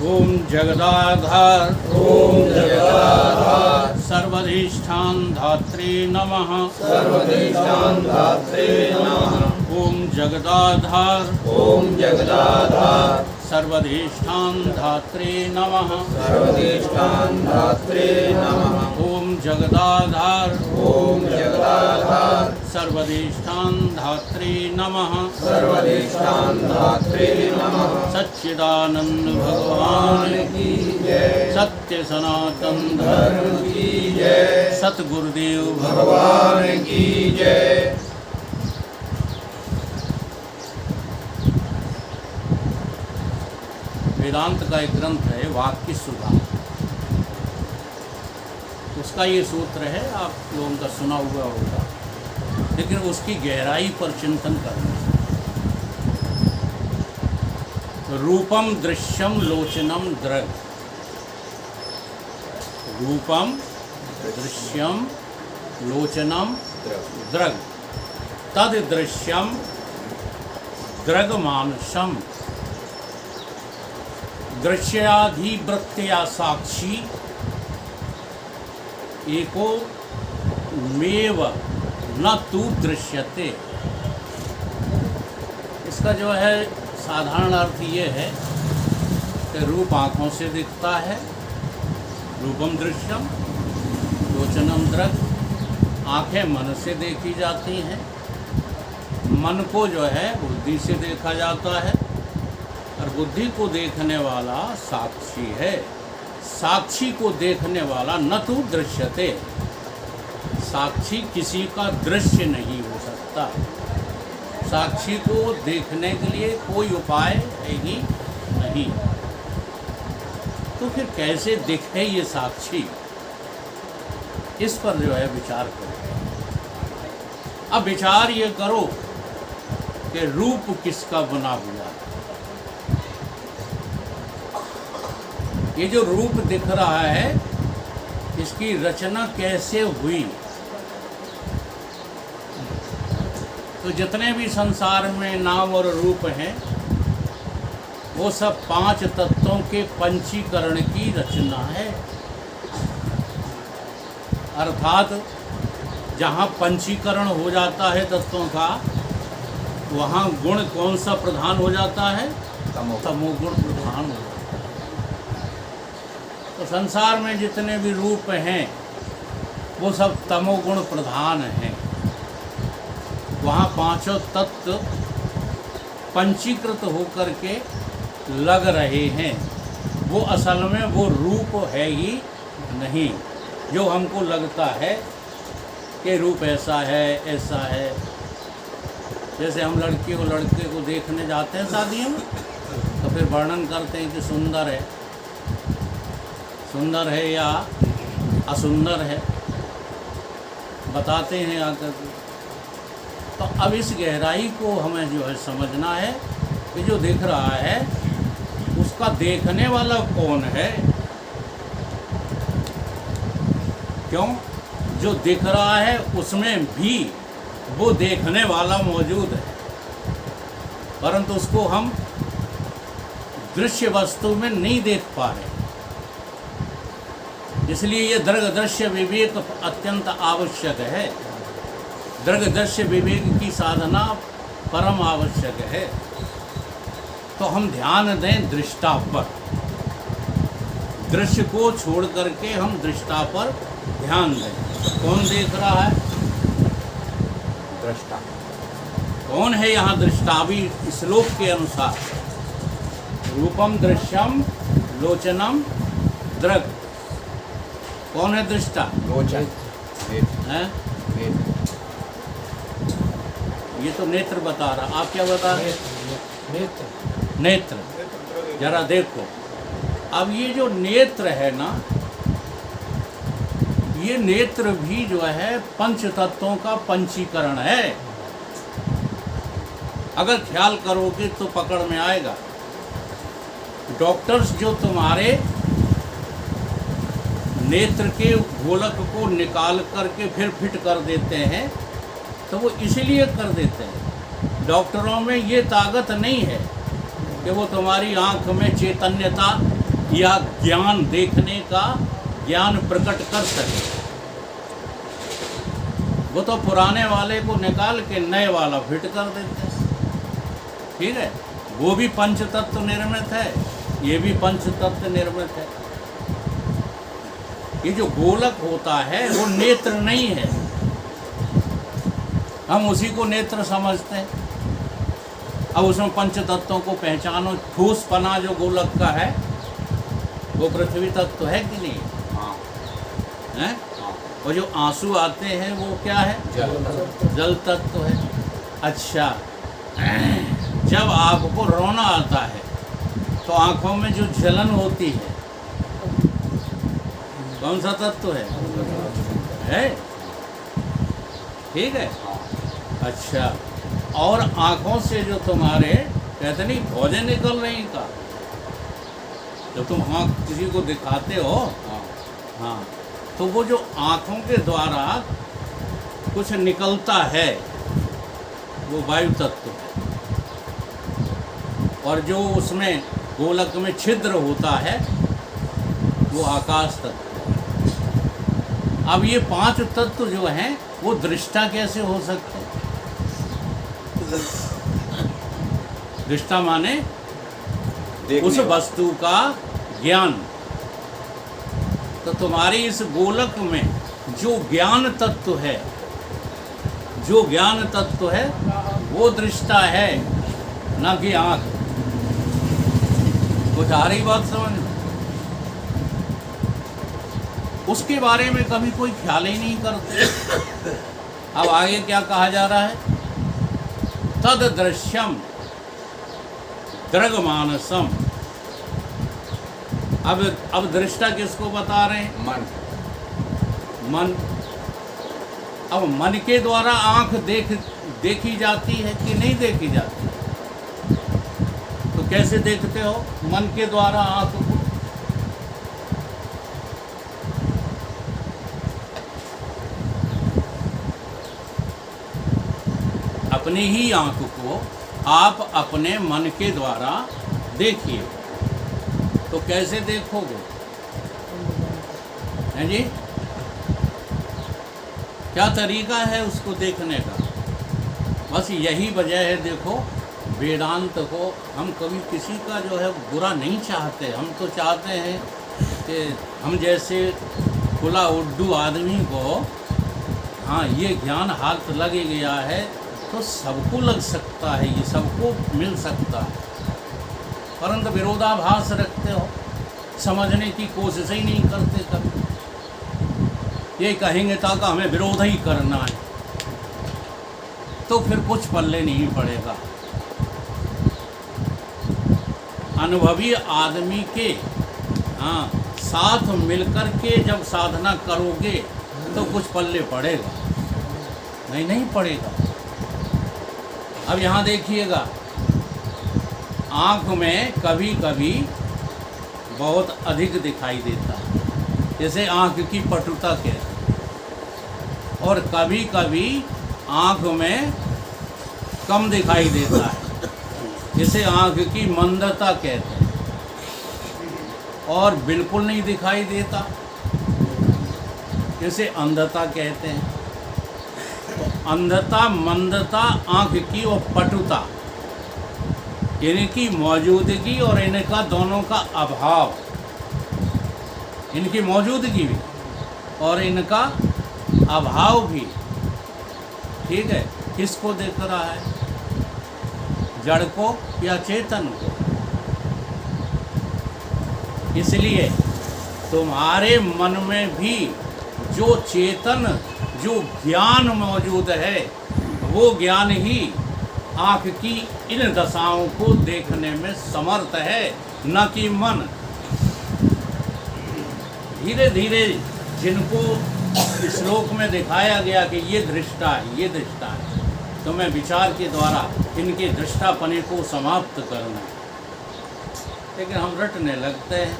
ओम जगदाधार ओम जगदाधार सर्वधिष्ठान धात्रे नमः सर्वधिष्ठान धात्रे नमः। ओम जगदाधार ओम जगदाधार सर्वधिष्ठान धात्रे नमः सर्वधिष्ठान धात्रे नमः। ओम जगदाधार ओम जगदाधार सर्वधिष्ठान धात्रे नमः सर्वधिष्ठान धात्रे नमः। सच्चिदानंद भगवान की जय। सत्य सनातन धर्म की जय। सतगुरुदेव भगवान की जय। वेदांत का एक ग्रंथ है वाक्य सुधा। उसका ये सूत्र है, आप लोगों का सुना हुआ होगा, लेकिन उसकी गहराई पर चिंतन करना। रूपम दृश्यम लोचनम द्रग। रूपम दृश्यम लोचनम द्रग तद दृश्यम द्रग मानसम दृश्याधिवृत्तया साक्षी एको मेव न तू दृश्यते। इसका जो है साधारण अर्थ ये है कि रूप आँखों से दिखता है, रूपम दृश्यम लोचनम द्रग। आँखें मन से देखी जाती हैं, मन को जो है बुद्धि से देखा जाता है, और बुद्धि को देखने वाला साक्षी है। साक्षी को देखने वाला न तो दृश्यते। साक्षी किसी का दृश्य नहीं हो सकता। साक्षी को देखने के लिए कोई उपाय है ही नहीं। तो फिर कैसे दिखे ये साक्षी, इस पर जो है विचार करो। अब विचार ये करो कि रूप किसका बना हुआ है। ये जो रूप दिख रहा है, इसकी रचना कैसे हुई। तो जितने भी संसार में नाम और रूप हैं, वो सब 5 तत्वों के पंचीकरण की रचना है। अर्थात जहाँ पंचीकरण हो जाता है तत्वों का, वहाँ गुण कौन सा प्रधान हो जाता है? तमोगुण प्रधान हो जाता है। तो संसार में जितने भी रूप हैं, वो सब तमोगुण प्रधान हैं। वहाँ 5 तत्व पंचीकृत होकर के लग रहे हैं। वो असल में वो रूप है ही नहीं, जो हमको लगता है कि रूप ऐसा है ऐसा है। जैसे हम लड़की को लड़के को देखने जाते हैं शादियों में, तो फिर वर्णन करते हैं कि सुंदर है, सुंदर है या असुंदर है, बताते हैं आकर के। तो अब इस गहराई को हमें जो है समझना है कि जो दिख रहा है उसका देखने वाला कौन है। क्यों? जो दिख रहा है उसमें भी वो देखने वाला मौजूद है, परंतु उसको हम दृश्य वस्तु में नहीं देख पा रहे। इसलिए ये दृग दृश्य विवेक अत्यंत आवश्यक है। दृग दृश्य विवेक की साधना परम आवश्यक है। तो हम ध्यान दें दृष्टा पर। दृश्य को छोड़ करके हम दृष्टा पर ध्यान दें। कौन देख रहा है? दृष्टा। कौन है यहाँ दृष्टा? अभी श्लोक के अनुसार रूपम दृश्यम लोचनम द्रग। कौन है दृष्टा? लोचन है? ये तो नेत्र बता रहा, आप क्या बता रहे? नेत्र। जरा देखो, अब ये जो नेत्र है ना, ये नेत्र भी जो है 5 तत्वों का पंचीकरण है। अगर ख्याल करोगे तो पकड़ में आएगा। डॉक्टर्स जो तुम्हारे नेत्र के गोलक को निकाल करके फिर फिट कर देते हैं, तो वो इसीलिए कर देते हैं। डॉक्टरों में ये ताकत नहीं है कि वो तुम्हारी आँख में चैतन्यता या ज्ञान देखने का ज्ञान प्रकट कर सके। वो तो पुराने वाले को निकाल के नए वाला फिट कर देते हैं। ठीक है, वो भी पंच तत्व निर्मित है, ये भी पंच तत्व निर्मित है। ये जो गोलक होता है वो नेत्र नहीं है, हम उसी को नेत्र समझते हैं। अब उसमें पंच तत्वों को पहचानो। ठोस पना जो गोलक का है वो पृथ्वी तत्व है कि नहीं? हाँ। है? और जो आंसू आते हैं वो क्या है? जल तत्व है। अच्छा, जब आपको रोना आता है तो आंखों में जो जलन होती है कौन सा तत्व है? ठीक है। अच्छा, और आंखों से जो तुम्हारे कहते नहीं भौजें निकल रही का, जब तुम आँख किसी को दिखाते हो, हाँ, तो वो जो आँखों के द्वारा कुछ निकलता है वो वायु तत्व है, और जो उसमें गोलक में छिद्र होता है वो आकाश तत्व है। अब ये पांच तत्व जो हैं वो दृष्टा कैसे हो सकते हैं? दृष्टा माने उस वस्तु का ज्ञान। तो तुम्हारी इस गोलक में जो ज्ञान तत्व है, जो ज्ञान तत्व है वो दृष्टा है, न कि आँख। कुछ आ रही बात समझ में? उसके बारे में कभी कोई ख्याल ही नहीं करते। अब आगे क्या कहा जा रहा है? तद दृश्यम दृग्मानसम। अब दृष्टा किसको बता रहे हैं? मन। अब मन के द्वारा आंख देखी जाती है कि नहीं देखी जाती? तो कैसे देखते हो मन के द्वारा आंख को? अपनी ही आंख को आप अपने मन के द्वारा देखिए, तो कैसे देखोगे? हैं जी? क्या तरीका है उसको देखने का? बस यही वजह है। देखो, वेदांत को हम कभी किसी का जो है बुरा नहीं चाहते। हम तो चाहते हैं कि हम जैसे खुला उड्डू आदमी को, हाँ, ये ज्ञान हाथ लग गया है तो सबको लग सकता है, ये सबको मिल सकता है। परंतु विरोधाभास रखते हो, समझने की कोशिश ही नहीं करते कभी। ये कहेंगे ताकि हमें विरोध ही करना है, तो फिर कुछ पल्ले नहीं पड़ेगा। अनुभवी आदमी के, हाँ, साथ मिलकर के जब साधना करोगे तो कुछ पल्ले पड़ेगा, नहीं पड़ेगा। अब यहाँ देखिएगा, आँख में कभी कभी बहुत अधिक दिखाई देता है, जैसे आँख की पटुता कहते हैं, और कभी कभी आँख में कम दिखाई देता है, जैसे आँख की मंदता कहते हैं, और बिल्कुल नहीं दिखाई देता, जैसे अंधता कहते हैं। तो अंधता, मंदता, आँख की और पटुता, इनकी मौजूदगी और इनका दोनों का अभाव, इनकी मौजूदगी भी और इनका अभाव भी, ठीक है, किसको देख रहा है? जड़ को या चेतन को? इसलिए तुम्हारे मन में भी जो चेतन, जो ज्ञान मौजूद है, वो ज्ञान ही आँख की इन दशाओं को देखने में समर्थ है, न कि मन। धीरे धीरे जिनको श्लोक में दिखाया गया कि ये दृष्टा है, ये दृष्टा है, तो मैं विचार के द्वारा इनके दृष्टापने को समाप्त करना है। लेकिन हम रटने लगते हैं।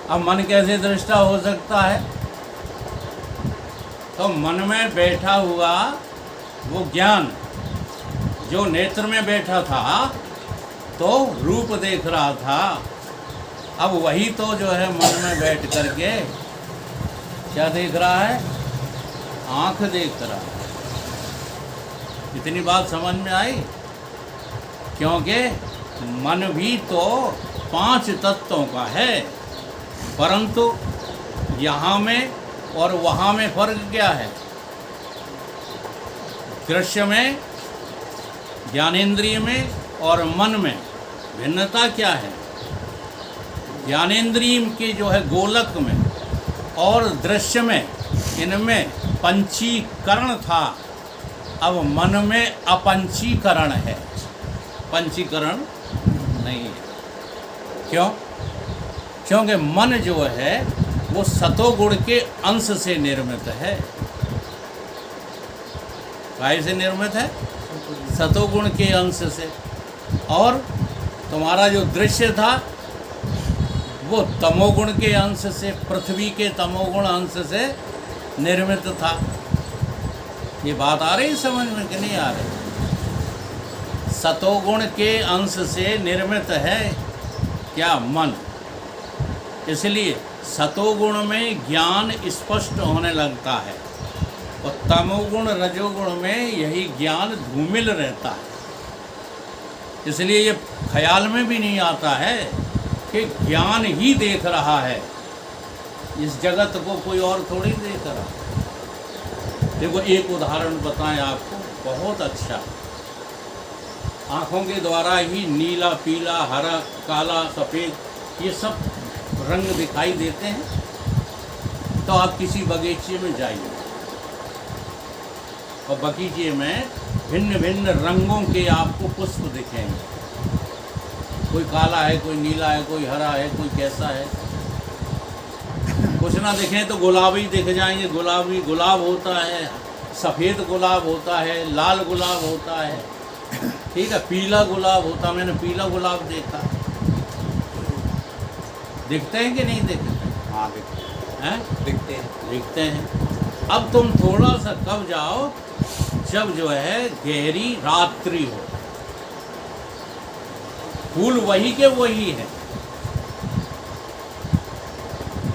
अब मन कैसे दृष्टा हो सकता है? तो मन में बैठा हुआ वो ज्ञान जो नेत्र में बैठा था तो रूप देख रहा था, अब वही तो जो है मन में बैठ करके क्या देख रहा है? आँख देख रहा है। इतनी बात समझ में आई? क्योंकि मन भी तो 5 तत्वों का है, परंतु यहाँ में और वहाँ में फर्क क्या है? दृश्य में, ज्ञानेंद्रिय में और मन में भिन्नता क्या है? ज्ञानेंद्रिय के जो है गोलक में और दृश्य में, इनमें पंचीकरण था। अब मन में अपंचीकरण है, पंचीकरण नहीं है। क्यों? क्योंकि मन जो है वो सतोगुण के अंश से निर्मित है। काय से निर्मित है? सतोगुण के अंश से। और तुम्हारा जो दृश्य था वो तमोगुण के अंश से, पृथ्वी के तमोगुण अंश से निर्मित था। ये बात आ रही समझ में कि नहीं आ रही? सतोगुण के अंश से निर्मित है क्या? मन। इसलिए सतोगुण में ज्ञान स्पष्ट होने लगता है और तमोगुण रजोगुण में यही ज्ञान धूमिल रहता है। इसलिए ये ख्याल में भी नहीं आता है कि ज्ञान ही देख रहा है, इस जगत को कोई और थोड़ी देख रहा। देखो एक उदाहरण बताएं आपको, बहुत अच्छा। आँखों के द्वारा ही नीला, पीला, हरा, काला, सफ़ेद ये सब रंग दिखाई देते हैं। तो आप किसी बगीचे में जाइए और बगीचे में भिन्न भिन्न रंगों के आपको पुष्प दिखेंगे। कोई काला है, कोई नीला है, कोई हरा है, कोई कैसा है। कुछ ना दिखें तो गुलाबी दिख जाएंगे। गुलाबी गुलाब होता है, सफ़ेद गुलाब होता है, लाल गुलाब होता है, ठीक है, पीला गुलाब होता। मैंने पीला गुलाब देखा। दिखते हैं कि नहीं दिखते? हाँ दिखते हैं। दिखते हैं, दिखते हैं। अब तुम थोड़ा सा कब जाओ, जब जो है गहरी रात्रि हो। फूल वही के वही है,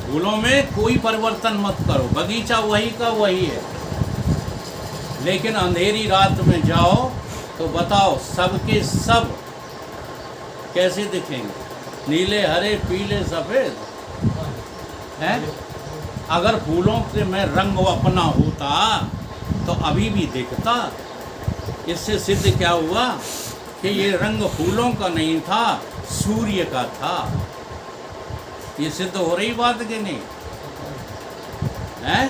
फूलों में कोई परिवर्तन मत करो, बगीचा वही का वही है। लेकिन अंधेरी रात में जाओ तो बताओ सबके सब कैसे दिखेंगे? नीले, हरे, पीले, सफ़ेद हैं। अगर फूलों के में रंग अपना होता तो अभी भी दिखता। इससे सिद्ध क्या हुआ कि ये रंग फूलों का नहीं था, सूर्य का था। ये सिद्ध हो रही बात कि नहीं है?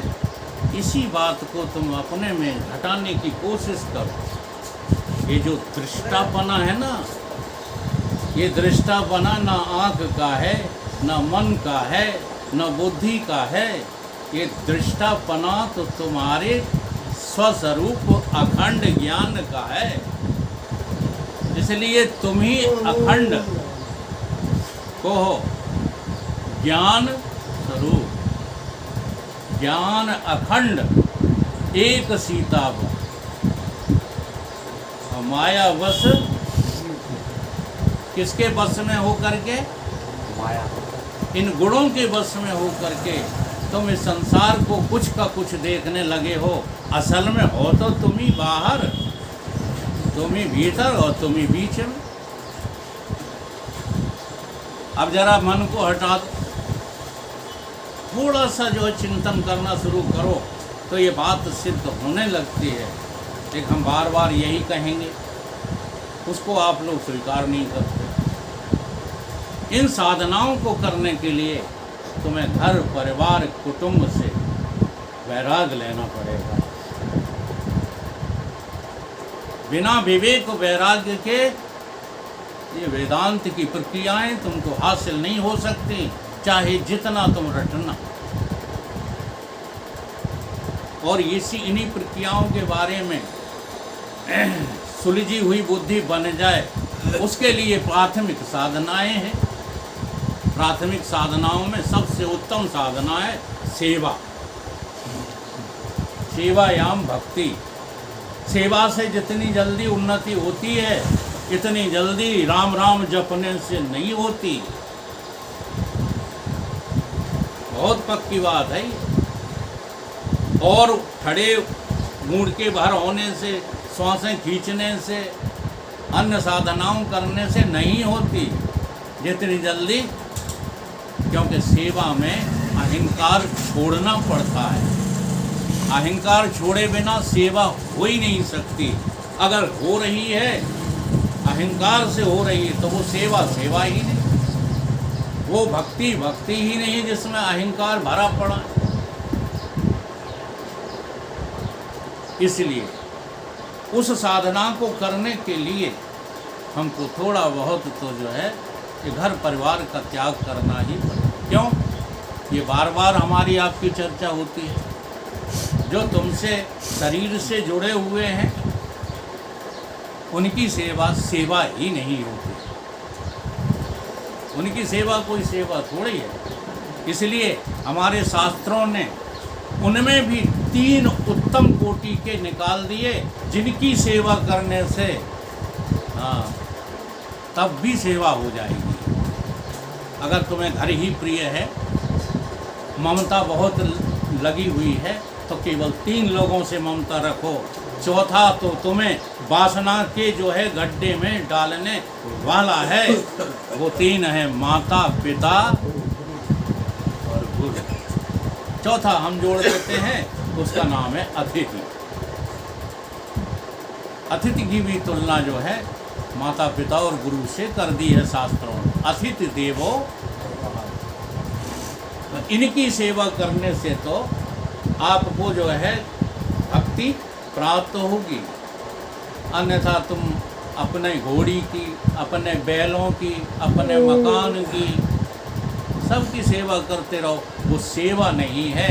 इसी बात को तुम अपने में घटाने की कोशिश करो। ये जो दृष्टापना है ना, ये दृष्टापना ना आँख का है, ना मन का है, ना बुद्धि का है। ये दृष्टापना तो तुम्हारे स्वस्वरूप अखंड ज्ञान का है। इसलिए तुम ही अखंड को हो, ज्ञान स्वरूप, ज्ञान अखंड, एक सीता माया वश। किसके वश में हो करके? माया। इन गुणों के वश में हो करके तुम इस संसार को कुछ का कुछ देखने लगे हो। असल में हो तो तुम ही बाहर, तुम ही भीतर और तुम ही बीच में। अब जरा मन को हटा दो, थोड़ा सा जो है चिंतन करना शुरू करो तो ये बात सिद्ध होने लगती है। एक हम बार बार यही कहेंगे, उसको आप लोग स्वीकार नहीं करते। इन साधनाओं को करने के लिए तुम्हें घर, परिवार, कुटुंब से वैराग्य लेना पड़ेगा। बिना विवेक वैराग्य के ये वेदांत की प्रक्रियाएं तुमको हासिल नहीं हो सकती, चाहे जितना तुम रटना। और इन्हीं प्रक्रियाओं के बारे में सुलझी हुई बुद्धि बन जाए, उसके लिए प्राथमिक साधनाएं हैं। प्राथमिक साधनाओं में सबसे उत्तम साधना है सेवा। सेवायाम भक्ति। सेवा से जितनी जल्दी उन्नति होती है, इतनी जल्दी राम राम जपने से नहीं होती। बहुत पक्की बात है ये। और खड़े मूड के भर होने से, श्वासें खींचने से, अन्य साधनाओं करने से नहीं होती जितनी जल्दी, क्योंकि सेवा में अहंकार छोड़ना पड़ता है। अहंकार छोड़े बिना सेवा हो ही नहीं सकती। अगर हो रही है अहंकार से हो रही है तो वो सेवा सेवा ही नहीं, वो भक्ति भक्ति ही नहीं जिसमें अहंकार भरा पड़ा है। इसलिए उस साधना को करने के लिए हमको थोड़ा बहुत तो जो है कि घर परिवार का त्याग करना ही पड़ेगा। क्यों? ये बार बार हमारी आपकी चर्चा होती है। जो तुमसे शरीर से जुड़े हुए हैं उनकी सेवा सेवा ही नहीं होती। उनकी सेवा कोई सेवा थोड़ी है। इसलिए हमारे शास्त्रों ने उनमें भी 3 उत्तम कोटि के निकाल दिए, जिनकी सेवा करने से तब भी सेवा हो जाएगी। अगर तुम्हें घर ही प्रिय है, ममता बहुत लगी हुई है, तो केवल 3 लोगों से ममता रखो। चौथा तो तुम्हें वासना के जो है गड्ढे में डालने वाला है। वो 3 है माता, पिता और गुरु। चौथा हम जोड़ देते हैं, उसका नाम है अतिथि। अतिथि की भी तुलना जो है माता पिता और गुरु से कर दी है शास्त्रों ने। अतिथि देवो, इनकी सेवा करने से तो आपको जो है भक्ति प्राप्त होगी। अन्यथा तुम अपने घोड़ी की, अपने बैलों की, अपने मकान की, सबकी सेवा करते रहो। वो सेवा नहीं है,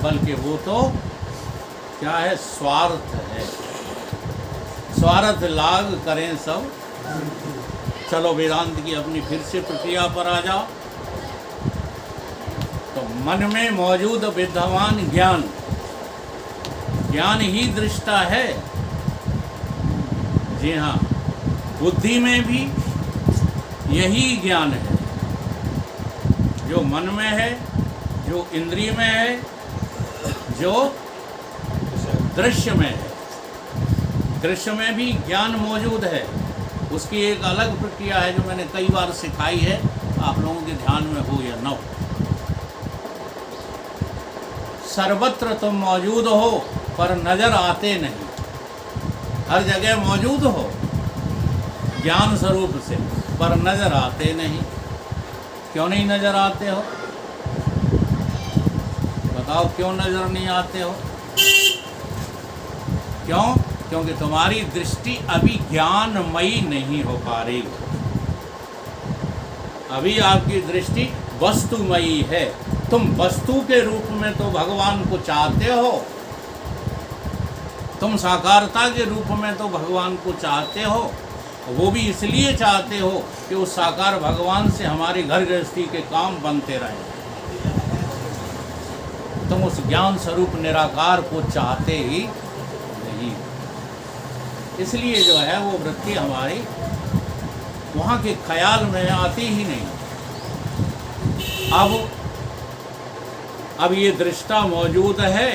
बल्कि वो तो क्या है? स्वार्थ है। स्वार्थ लाग करें सब। चलो वेदांत की अपनी फिर से प्रक्रिया पर आ जाओ। तो मन में मौजूद विद्यमान ज्ञान, ज्ञान ही दृष्टा है। जी हाँ, बुद्धि में भी यही ज्ञान है जो मन में है, जो इंद्रिय में है, जो दृश्य में है। दृश्य में भी ज्ञान मौजूद है। उसकी एक अलग प्रक्रिया है जो मैंने कई बार सिखाई है, आप लोगों के ध्यान में हो या न हो। सर्वत्र तुम मौजूद हो पर नजर आते नहीं। हर जगह मौजूद हो ज्ञान स्वरूप से, पर नजर आते नहीं। क्यों नहीं नजर आते हो? बताओ क्यों नजर नहीं आते हो? क्यों? क्योंकि तुम्हारी दृष्टि अभी ज्ञानमयी नहीं हो पा रही। अभी आपकी दृष्टि वस्तुमयी है। तुम वस्तु के रूप में तो भगवान को चाहते हो, तुम साकारता के रूप में तो भगवान को चाहते हो। वो भी इसलिए चाहते हो कि उस साकार भगवान से हमारे घर गृहस्थी के काम बनते रहें। तुम उस ज्ञान स्वरूप निराकार को चाहते ही नहीं। इसलिए जो है वो वृत्ति हमारी वहाँ के ख्याल में आती ही नहीं। अब ये दृष्टा मौजूद है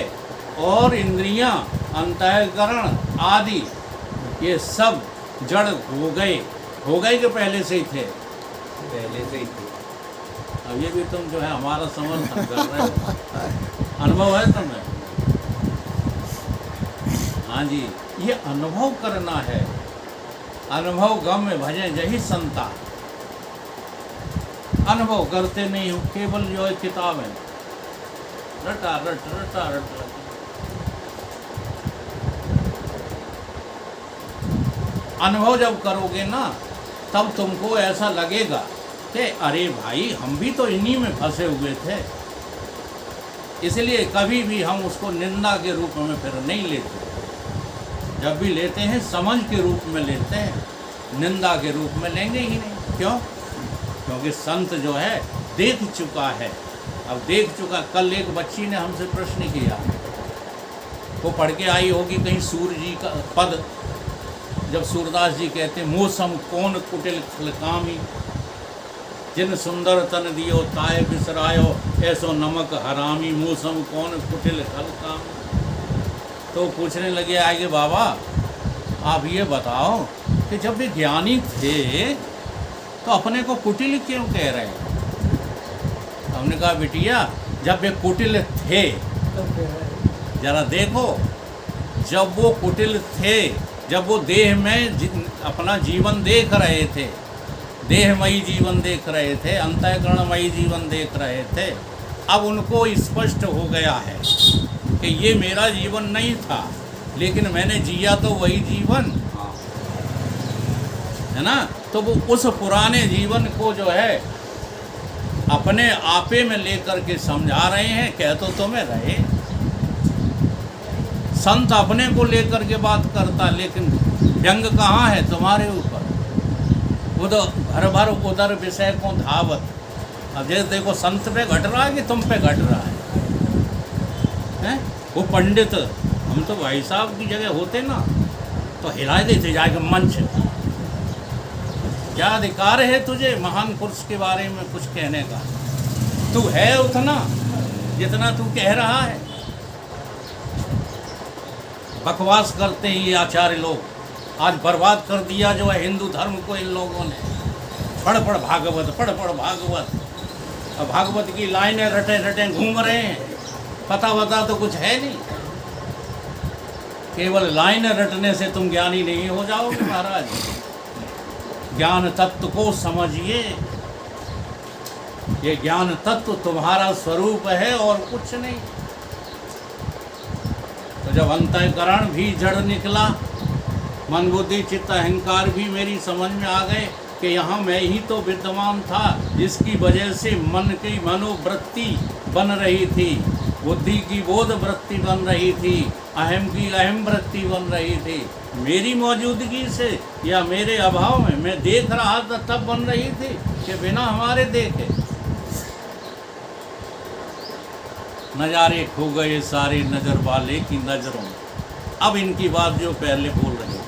और इंद्रियां, अंतःकरण आदि ये सब जड़ हो गए कि पहले से ही थे? पहले से ही थे। अब ये भी तुम जो है हमारा समर्थन कर रहे हो। अनुभव है तुम्हें? हाँ जी, ये अनुभव करना है। अनुभव गम में भजे जही संता। अनुभव करते नहीं हो, केवल जो है किताब है, रटा रट रटा रट। अनुभव जब करोगे ना, तब तुमको ऐसा लगेगा कि अरे भाई हम भी तो इन्हीं में फंसे हुए थे। इसलिए कभी भी हम उसको निंदा के रूप में फिर नहीं लेते। जब भी लेते हैं समझ के रूप में लेते हैं, निंदा के रूप में लेंगे ही नहीं। क्यों? क्योंकि संत जो है देख चुका है। अब देख चुका। कल एक बच्ची ने हमसे प्रश्न किया, वो पढ़ के आई होगी कहीं सूर्य जी का पद, जब सूरदास जी कहते मौसम कौन कुटिल खलकामी, जिन सुंदर तन दियो ताए बिसरायो, ऐसो नमक हरामी मूसम कौन कुटिल खल काम। तो पूछने लगे आगे बाबा आप ये बताओ कि जब वे ज्ञानी थे तो अपने को कुटिल क्यों कह रहे हैं? हमने कहा बिटिया जब वे कुटिल थे, जरा देखो, जब वो कुटिल थे, जब वो देह में अपना जीवन देख रहे थे, देहमयी जीवन देख रहे थे, अंतःकरणमयी जीवन देख रहे थे, अब उनको स्पष्ट हो गया है कि ये मेरा जीवन नहीं था, लेकिन मैंने जिया तो वही जीवन है ना। तो वो उस पुराने जीवन को जो है अपने आपे में लेकर के समझा रहे हैं। कह तो तुम्हें रहे, संत अपने को लेकर के बात करता, लेकिन व्यंग कहाँ है तुम्हारे ऊपर। उधर भर भर उधर विषय को धावत। अब जैसे देखो संत पे घट रहा है कि तुम पे घट रहा है? वो पंडित, हम तो भाई साहब की जगह होते ना तो हिला देते जाके मंच। क्या अधिकार है तुझे महान पुरुष के बारे में कुछ कहने का? तू है उतना जितना तू कह रहा है। बकवास करते हैं ये आचार्य लोग, आज बर्बाद कर दिया जो है हिंदू धर्म को इन लोगों ने। पढ़ पढ़ भागवत, पढ़ पढ़ भागवत, और भागवत की लाइनें रटे रटे घूम रहे हैं, पता वता तो कुछ है नहीं। केवल लाइनें रटने से तुम ज्ञानी नहीं हो जाओगे महाराज। ज्ञान तत्व को समझिए, ये ज्ञान तत्व तुम्हारा स्वरूप है और कुछ नहीं। तो जब अंतःकरण भी जड़ निकला, मन बुद्धि चित्त अहंकार भी मेरी समझ में आ गए कि यहाँ मैं ही तो विद्यमान था, जिसकी वजह से मन की मनोवृत्ति बन रही थी, बुद्धि की बोध वृत्ति बन रही थी, अहम की अहम वृत्ति बन रही थी। मेरी मौजूदगी से या मेरे अभाव में मैं देख रहा था तब बन रही थी कि बिना हमारे देखे। नज़ारे खो गए सारे नज़र वाले की नज़रों में। अब इनकी बात जो पहले बोल रहे हैं,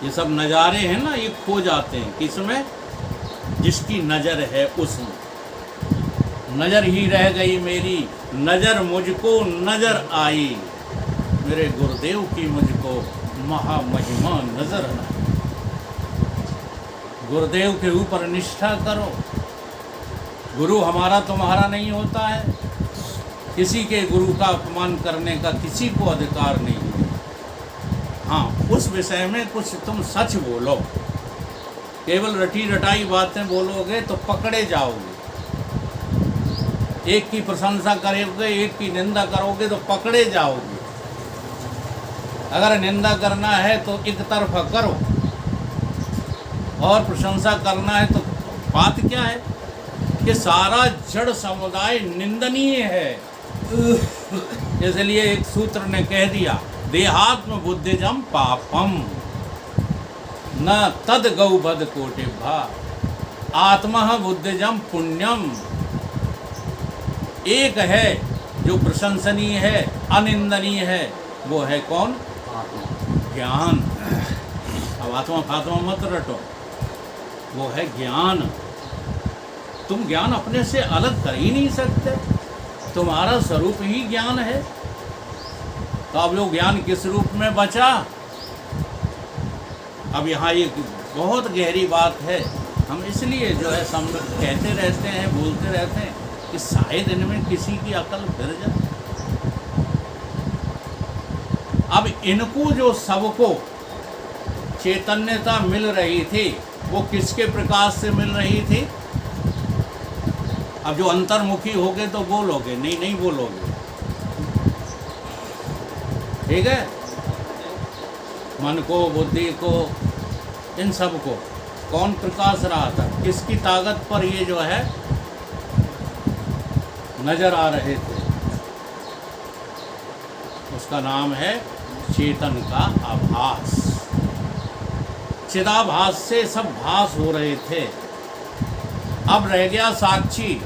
ये सब नज़ारे हैं ना, ये खो जाते हैं किसमें? जिसकी नज़र है उसमें। नज़र ही रह गई मेरी, नज़र मुझको नज़र आई, मेरे गुरुदेव की मुझको महामहिमा नज़र आई। गुरुदेव के ऊपर निष्ठा करो। गुरु हमारा तुम्हारा नहीं होता है। किसी के गुरु का अपमान करने का किसी को अधिकार नहीं है। हाँ, उस विषय में कुछ तुम सच बोलो। केवल रटी रटाई बातें बोलोगे तो पकड़े जाओगे। एक की प्रशंसा करोगे, एक की निंदा करोगे तो पकड़े जाओगे। अगर निंदा करना है तो एक तरफा करो, और प्रशंसा करना है तो बात क्या है कि सारा जड़ समुदाय निंदनीय है। इसलिए एक सूत्र ने कह दिया, देहात्म बुद्धिजम पापम न तद गौबध कोटिभा, आत्मा बुद्धिजम पुण्यम। एक है जो प्रशंसनीय है, अनिंदनीय है, वो है कौन? ज्ञान। अब आत्मा फात्मा मत रटो, वो है ज्ञान। तुम ज्ञान अपने से अलग कर ही नहीं सकते, तुम्हारा स्वरूप ही ज्ञान है। तो अब वो ज्ञान किस रूप में बचा? अब यहाँ ये बहुत गहरी बात है। हम इसलिए जो है कहते रहते हैं, बोलते रहते हैं कि शायद इनमें किसी की अकल फिर जाए। अब इनको जो सबको चैतन्यता मिल रही थी, वो किसके प्रकाश से मिल रही थी? अब जो अंतर्मुखी हो गए तो बोलोगे, नहीं नहीं बोलोगे, ठीक है? मन को, बुद्धि को, इन सब को कौन प्रकाश रहा था? किसकी ताकत पर ये जो है नजर आ रहे थे? उसका नाम है चेतन का आभास। चिदाभास से सब भास हो रहे थे। अब रह गया साक्षी।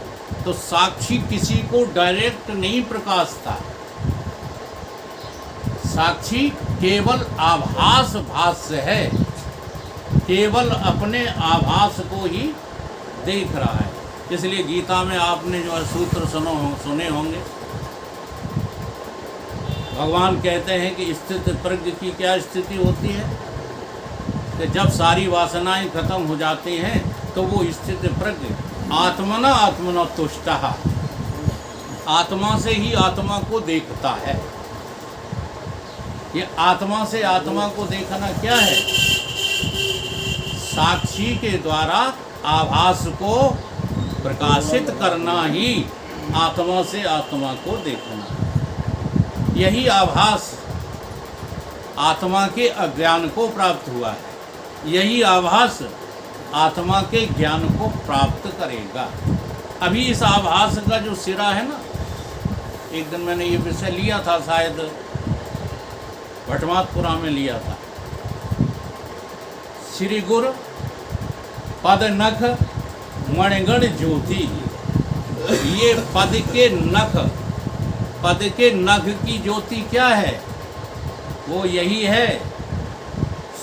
तो साक्षी किसी को डायरेक्ट नहीं प्रकाशता, साक्षी केवल आभास भाष्य है, केवल अपने आभास को ही देख रहा है। इसलिए गीता में आपने जो है सूत्र सुने होंगे। भगवान कहते हैं कि स्थित प्रज्ञ की क्या स्थिति होती है कि जब सारी वासनाएं खत्म हो जाती हैं तो वो स्थित प्रज्ञ आत्मना तुष्टः, आत्मा से ही आत्मा को देखता है। ये आत्मा से आत्मा को देखना क्या है? साक्षी के द्वारा आभास को प्रकाशित करना ही आत्मा से आत्मा को देखना है। यही आभास आत्मा के अज्ञान को प्राप्त हुआ है, यही आभास आत्मा के ज्ञान को प्राप्त करेगा। अभी इस आभास का जो सिरा है ना, एक दिन मैंने ये विषय लिया था, शायद भटमातपुरा में लिया था। श्री गुरु पद नख मणिगण ज्योति, ये पद के नख की ज्योति क्या है? वो यही है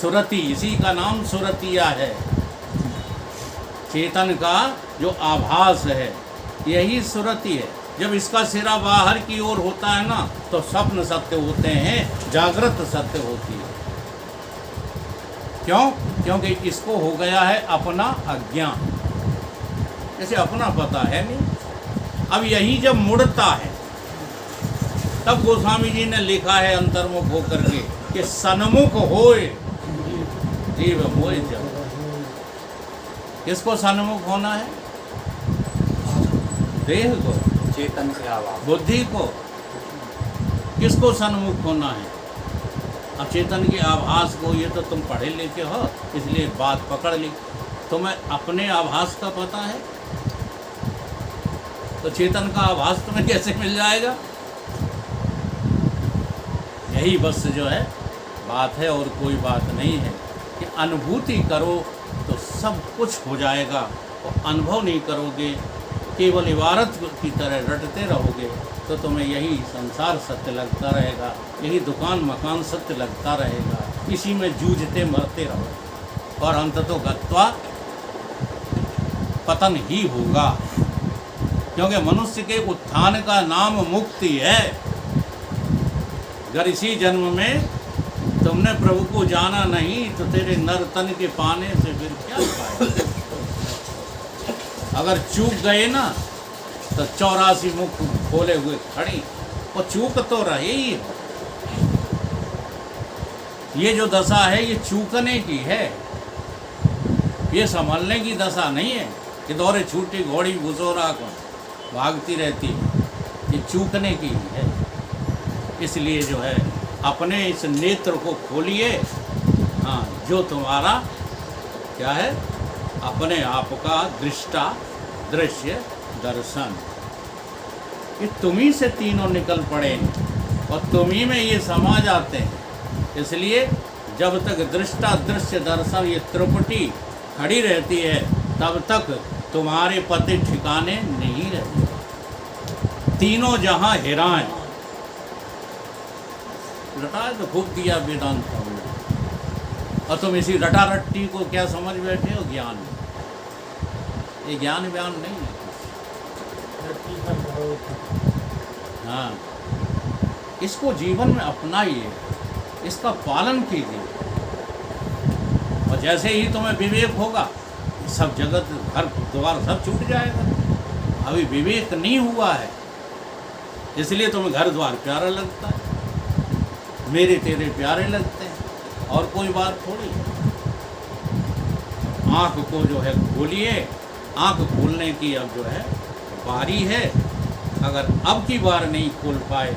सुरति, इसी का नाम सुरतिया है। चेतन का जो आभास है यही सुरति है। जब इसका सिरा बाहर की ओर होता है ना तो स्वप्न सत्य होते हैं, जागृत सत्य होती है। क्यों? क्योंकि इसको हो गया है अपना अज्ञान, जैसे अपना पता है नहीं। अब यही जब मुड़ता है तब गोस्वामी जी ने लिखा है अंतर्मुख होकर के कि सन्मुख होए जीव मोए जब। किसको सन्मुख होना है? देह को, चेतन से आवाज, बुद्धि को। किसको सन्मुख होना है? अब चेतन के आभास को, ये तो तुम पढ़े लिखे हो इसलिए बात पकड़ ली। तुम्हें अपने आभास का पता है तो चेतन का आभास तुम्हें कैसे मिल जाएगा? यही बस जो है बात है और कोई बात नहीं है कि अनुभूति करो तो सब कुछ हो जाएगा। और अनुभव नहीं करोगे, केवल इबारत की तरह रटते रहोगे तो तुम्हें यही संसार सत्य लगता रहेगा, यही दुकान मकान सत्य लगता रहेगा। इसी में जूझते मरते रहो और अंततो गत्वा पतन ही होगा। क्योंकि मनुष्य के उत्थान का नाम मुक्ति है। अगर इसी जन्म में तुमने प्रभु को जाना नहीं तो तेरे नर तन के पाने से फिर क्या पाएगा? अगर चूक गए ना तो 84 मुख खोले हुए खड़ी, और चूक तो रहे ही हो। ये जो दशा है ये चूकने की है, ये संभलने की दशा नहीं है कि दौरे छूटी घोड़ी घुसोरा को भागती रहती है। ये चूकने की है। इसलिए जो है अपने इस नेत्र को खोलिए। हाँ, जो तुम्हारा क्या है? अपने आप का दृष्टा, दृश्य, दर्शन, ये तुम्ही से तीनों निकल पड़े और तुम्ही में ये समा जाते हैं। इसलिए जब तक दृष्टा, दृश्य, दर्शन ये त्रिपुटी खड़ी रहती है तब तक तुम्हारे पति ठिकाने नहीं रहते। तीनों जहाँ हिराएं रटा तो खूब दिया वेदांत का, और तुम इसी रटा रट्टी को क्या समझ बैठे हो? ज्ञान। ये ज्ञान व्यान नहीं है। हाँ, इसको जीवन में अपनाइए, इसका पालन कीजिए, और जैसे ही तुम्हें विवेक होगा सब जगत, घर द्वार सब छूट जाएगा। अभी विवेक नहीं हुआ है इसलिए तुम्हें घर द्वार प्यारा लगता है, मेरे तेरे प्यारे लगते हैं, और कोई बात थोड़ी है। आँख को जो है खोलिए, आँख खोलने की अब जो है बारी है। अगर अब की बार नहीं खोल पाए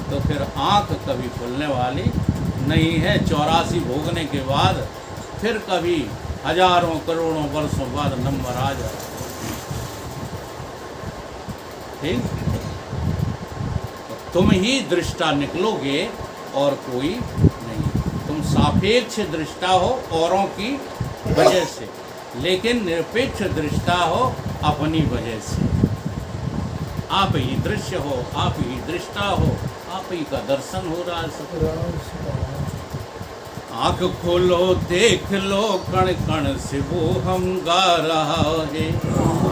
तो फिर आँख कभी खुलने वाली नहीं है। 84 भोगने के बाद फिर कभी हजारों करोड़ों वर्षों बाद नंबर आ जाए। ठीक, तुम ही दृष्टा निकलोगे और कोई नहीं। तुम सापेक्ष दृष्टा हो औरों की वजह से, लेकिन निरपेक्ष दृष्टा हो अपनी वजह से। आप ही दृश्य हो, आप ही दृष्टा हो, आप ही का दर्शन हो रहा है सब। आँख खोलो देख लो कण कण से वो हम गा रहा है।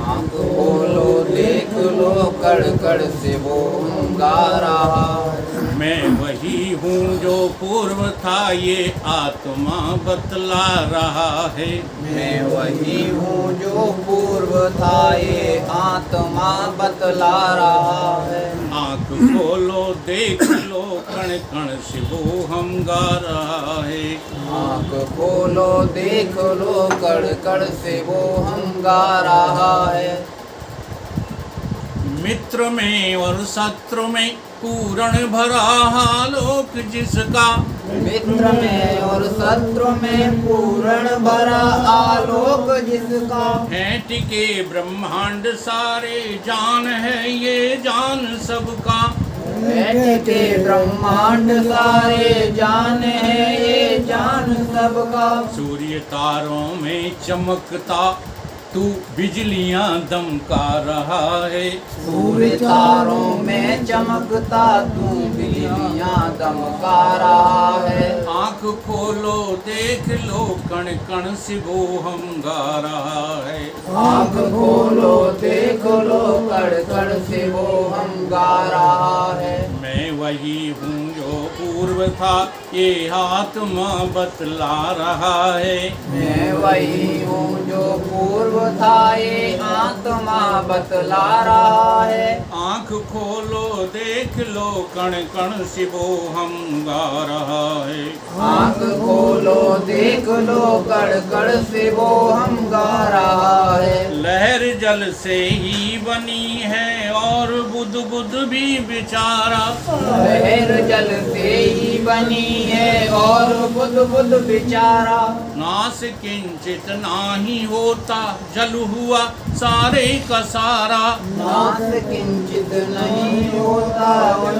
आँख खोलो देख लो कण कण से वो हम गा रहा है। मैं वही हूँ जो पूर्व था ये आत्मा बतला रहा है। मैं वही हूँ जो पूर्व था ये आत्मा बतला रहा है। आँख खोलो देख लो कण कण से वो हम गा रहा है। आँख खोलो देख लो कण कण से वो हम गा रहा है। मित्र में और शत्रु में पूर्ण भरा आलोक जिसका, मित्र में और शत्रु में पूर्ण भरा आलोक जिसका, है टिके ब्रह्मांड सारे जान है ये जान सबका। है के ब्रह्मांड सारे जान है ये जान सबका। सूर्य तारों में चमकता तू बिजलियां दमका रहा है। सूर्य तारों में चमकता तू बिजलियां दमका रहा है। आँख खोलो देख लो कण कण से वो हम गा रहा है। आँख खोलो देख लो कण कण से वो हम गा रहा है। मैं वही हूँ जो पूर्व था ये आत्मा बतला रहा है। मैं वही हूँ जो पूर्व था ये आत्मा बतला रहा है। आँख खोलो देख लो कण कण से वो हम गा रहा है। आँख खोलो देख लो कण कण से वो हम गा रहा है। लहर जल से ही बनी है और बुध बुध भी बेचारा। लहर जल से ही बनी है और बुध बुध बेचारा। नास किंचित नाही होता जल हुआ सारे का सारा। नाश किंचित नहीं होता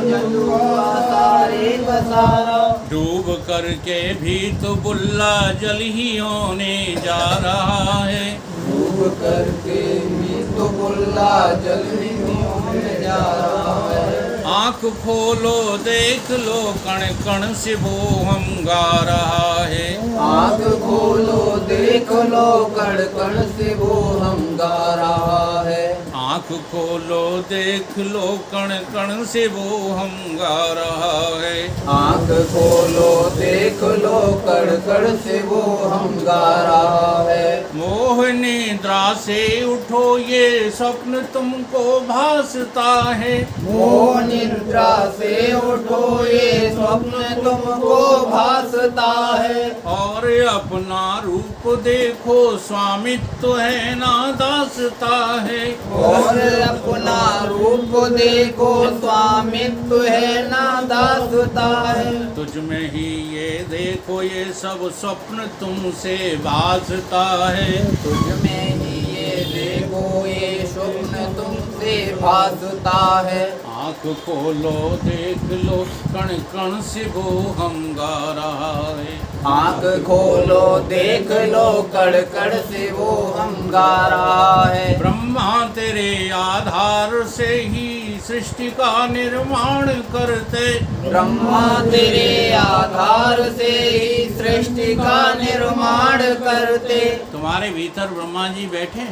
जल हुआ सारे का सारा। डूब करके भी तो बुल्ला जल ही होने जा रहा है। डूब करके भी तो बुल्ला जल ही होने जा रहा है। आँख खोलो देख लो कण कण से वो हम गा रहा है। आँख खोलो देख लो कण कण से वो हम गा रहा है। आँख खोलो देख लो कण कण से वो हम गा रहा है। आँख खोलो देख लो कण कण से वो हम गा रहा है। मोह निद्रा से उठो ये स्वप्न तुमको भासता है। मोह निद्रा से उठो ये स्वप्न तुमको भासता है। और अपना रूप देखो स्वामित्व है ना दासता है। और अपना रूप देखो स्वामित्व है ना दासता है। तुझ में ही ये देखो ये सब स्वप्न तुमसे भासता है। तुझ में ही ये देखो ये स्वप्न तुमसे भासता है। आँख खोलो देख लो कण कण से वो हम गा रहा है। आँख खोलो देख लो कण कण से वो हम गा रहा है। ब्रह्मा तेरे आधार से ही सृष्टि का निर्माण करते। ब्रह्मा तेरे आधार से ही सृष्टि का निर्माण करते। तुम्हारे भीतर ब्रह्मा जी बैठे,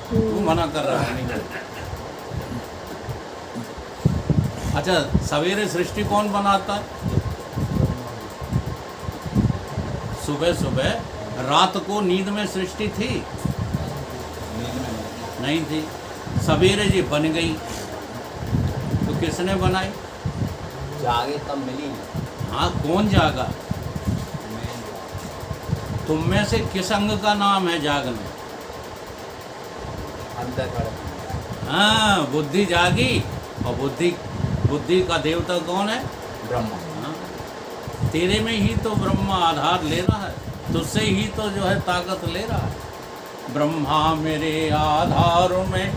तू मना कर रहा है। अच्छा, सवेरे सृष्टि कौन बनाता है? सुबह सुबह। रात को नींद में सृष्टि थी? नहीं थी। सवेरे जी बन गई तो किसने बनाई? जागे तब मिली। हाँ, कौन जागा? तुम में से किस अंग का नाम है जागना? अंतःकरण। हाँ, बुद्धि जागी। और बुद्धि का देवता कौन है? ब्रह्मा। हाँ, तेरे में ही तो ब्रह्मा आधार ले रहा है, तुझसे ही तो जो है ताकत ले रहा है। ब्रह्मा मेरे आधार में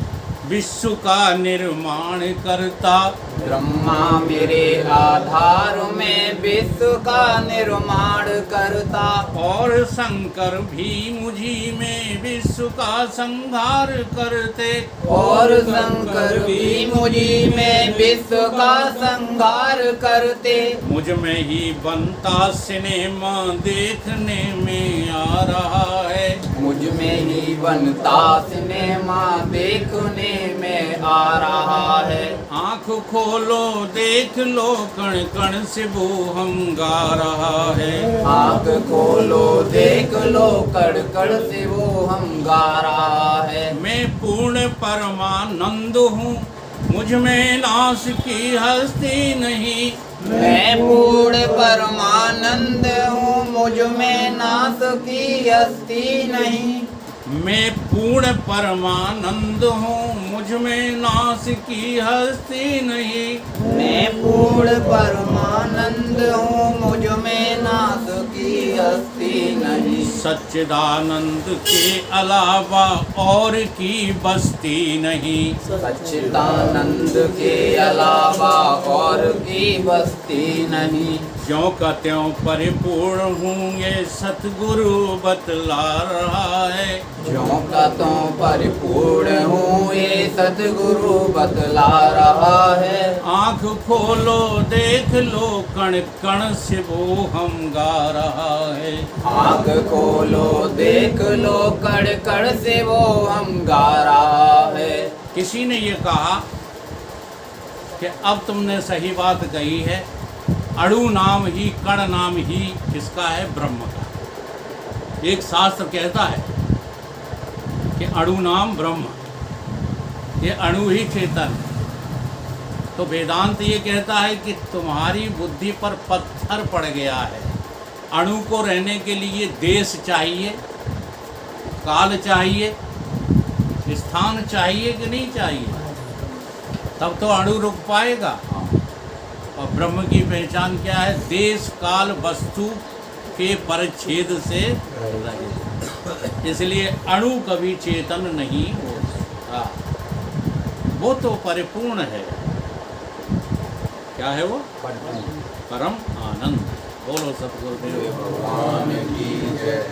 विश्व का निर्माण करता। ब्रह्मा मेरे आधार में विश्व का निर्माण करता। और शंकर भी मुझी में विश्व का संहार करते। और शंकर भी मुझी में विश्व का संहार करते। मुझ में ही बनता सिनेमा देखने में आ रहा है। मुझ में ही बनता सिनेमा देखने में आ रहा है। आँख खोलो देख लो कण कण से वो हम गा रहा है। आँख खोलो देख लो कड़ कड़ से वो हम गा रहा है। मैं पूर्ण परमानंद हूँ मुझ में नाश की हस्ती नहीं। मैं पूर्ण परमानंद हूँ मुझ में नाश की हस्ती नहीं। मैं पूर्ण परमानंद हूँ मुझ में नाश की हस्ती नहीं। मैं पूर्ण परमानंद हूँ मुझ में नाश की हस्ती नहीं। सच्चिदानंद के अलावा और की बस्ती नहीं। सच्चिदानंद के अलावा और की बस्ती नहीं। ज्यों का त्यों परिपूर्ण हूँ ये सतगुरु बतला रहा है। ज्यों का त्यों परिपूर्ण हूँ ये सतगुरु बतला रहा है। आँख खोलो देख लो कण कण से वो हम गा रहा है। आँख खोलो देख लो कड़ कड़ से वो हम गा रहा है। किसी ने ये कहा कि अब तुमने सही बात कही है, अणु नाम ही कण नाम ही किसका है? ब्रह्म का। एक शास्त्र कहता है कि अणु नाम ब्रह्म, ये अणु ही चेतन। तो वेदांत ये कहता है कि तुम्हारी बुद्धि पर पत्थर पड़ गया है। अणु को रहने के लिए देश चाहिए, काल चाहिए, स्थान चाहिए कि नहीं चाहिए? तब तो अणु रुक पाएगा। और ब्रह्म की पहचान क्या है? देश काल वस्तु के परिच्छेद से रहित। इसलिए अणु कभी चेतन नहीं हो सकता। वो तो परिपूर्ण है। क्या है वो? परम आनंद। बोलो सतगुरुदेव भगवान की जय।